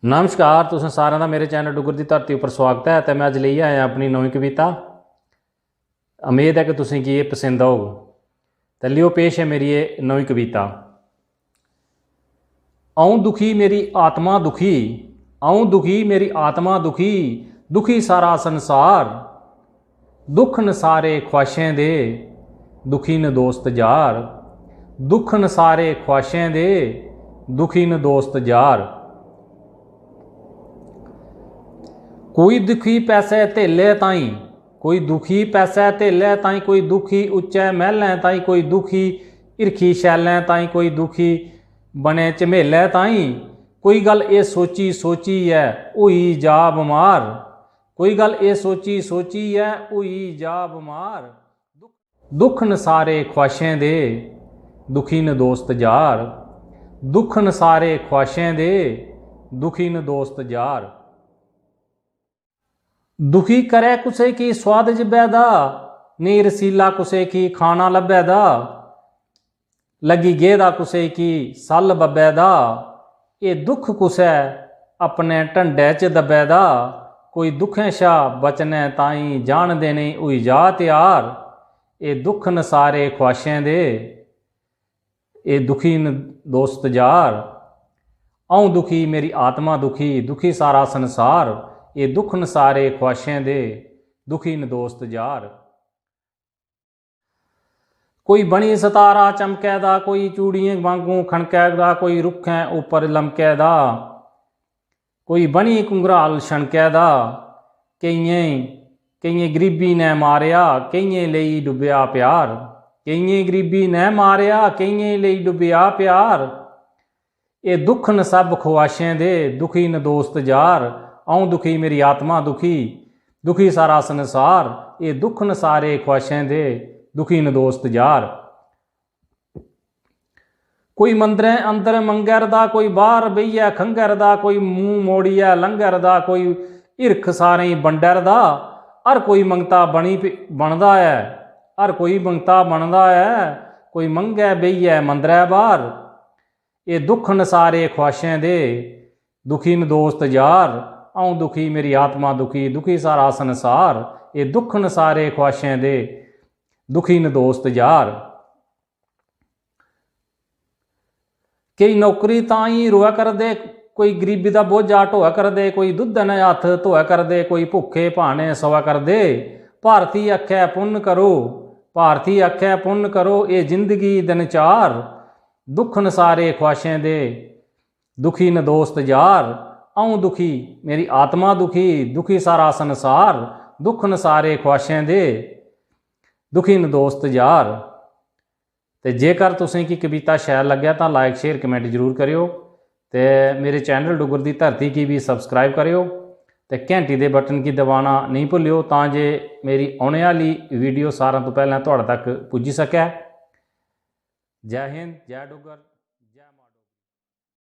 नमस्कार, तुसें सारें दा मेरे चैनल डुग्गर दी धरती उप्पर स्वागत है। तो मैं अज लेइयै आया अपनी नवीं कविता। उम्मीद है कि तुसें गी एह् पसंद आग। तो लियो पेश है मेरी ये नवीं कविता। अऊं दुखी मेरी आत्मा दुखी, अऊं दुखी मेरी आत्मा दुखी, दुखी सारा संसार। दुख न सारे ख्वाहिशें दे, दुखी न दोस्त यार। दुख न सारे ख्वाहिशें दे, दुखी न दोस्त यार। कोई दुखी पैसे धेले ताईं, कोई दुखी पैसे धेले ताईं, कोई दुखी उच्चे महलें ताईं, कोई दुखी हिरखी शैलें ताईं, कोई दुखी बने झमेले ताईं। कोई गल ये सोची सोची है होई जा बमार, कोई गल ये सोची सोची है होई जा बमार। दुख न सारे ख्वाहिशें दे, दुखी न दोस्त यार। दुख न सारे ख्वाहिशें दे, दुखी न दोस्त यार। दुखी करे कुसे की स्वाद जबैदा, नी रसीला कुसे की खाना लभैदा। लगी गेदा कुसे की सल बबैदा, ये दुख कुसै अपने ढंडे च दबैदा। कोई दुखें शा बचने ताईं जान देने होई जा त्यार। ये दुख न सारे ख्वाहिशें दे, ये दुखी न दोस्त यार। अऊं दुखी मेरी आत्मा दुखी, दुखी सारा संसार। ये दुख न सारे ख्वाहिशें दे, दुखी न दोस्त यार। कोई बनी सतारा चमकै दा, कोई चूड़ियें वांगू खणकै दा, कोई रुखें उपर लमकै दा। कोई बनी घुंघराल छणकै दा, केइयें गरीबी ने मारिया, केइयें लेई डुब्बिया प्यार। केइयें गरीबी ने मारिया, केइयें लेई डुब्बिया प्यार। ये दुख न सब ख्वाहिशें दे, दुखी न दोस्त यार। अऊं दुखी मेरी आत्मा दुखी, दुखी सारा संसार। ये दुख न सारे ख्वाहिशें दे, दुखी न दोस्त यार। कोई मंदरें अंदर मंगरदा, कोई बाहर बेहियै खंगरदा, कोई मूँह मोड़ियै लंघरदा, कोई हिरख सारें बंडरदा। हर कोई मंगता बनदा है, हर कोई मंगता बनदा है, कोई मंगै बेहियै मंदरै बाहर। ये दुख न सारे ख्वाहिशें दे, दुखी न दोस्त यार। अऊं दुखी मेरी आत्मा दुखी, दुखी सारा संसार। ये दुख न सारे ख्वाहिशें दे, दुखी न दोस्त यार। कई नौकरी ताईं रोआ करदे, कोई गरीबी दा बोझा ढोआ करदे, कोई दुद्ध ने हत्थ धोआ करदे, कोई भुखे भाने सोआ करदे। भारती आखै पुन्न करो, भारती आखै पुन्न करो, ये जिंदगी दिन चार। दुख न सारे ख्वाहिशें दे, दुखी न दोस्त यार। अऊं दुखी मेरी आत्मा दुखी, दुखी सारा संसार। दुख न सारे ख्वाहिशें दे, दुखी न दोस्त यार। तो जेकर तुसें की कविता शैल लग्या तो लाइक शेयर कमेंट जरूर करियो। तो मेरे चैनल डुग्गर दी धरती की भी सबसक्राइब करियो। तो घंटी दे बटन की दबाना नहीं भुल्लियो, तां जे मेरी आने वाली वीडियो सारें तो पहले तुहाडे तक पुज्जी सकै। जय हिंद, जय डुग्गर।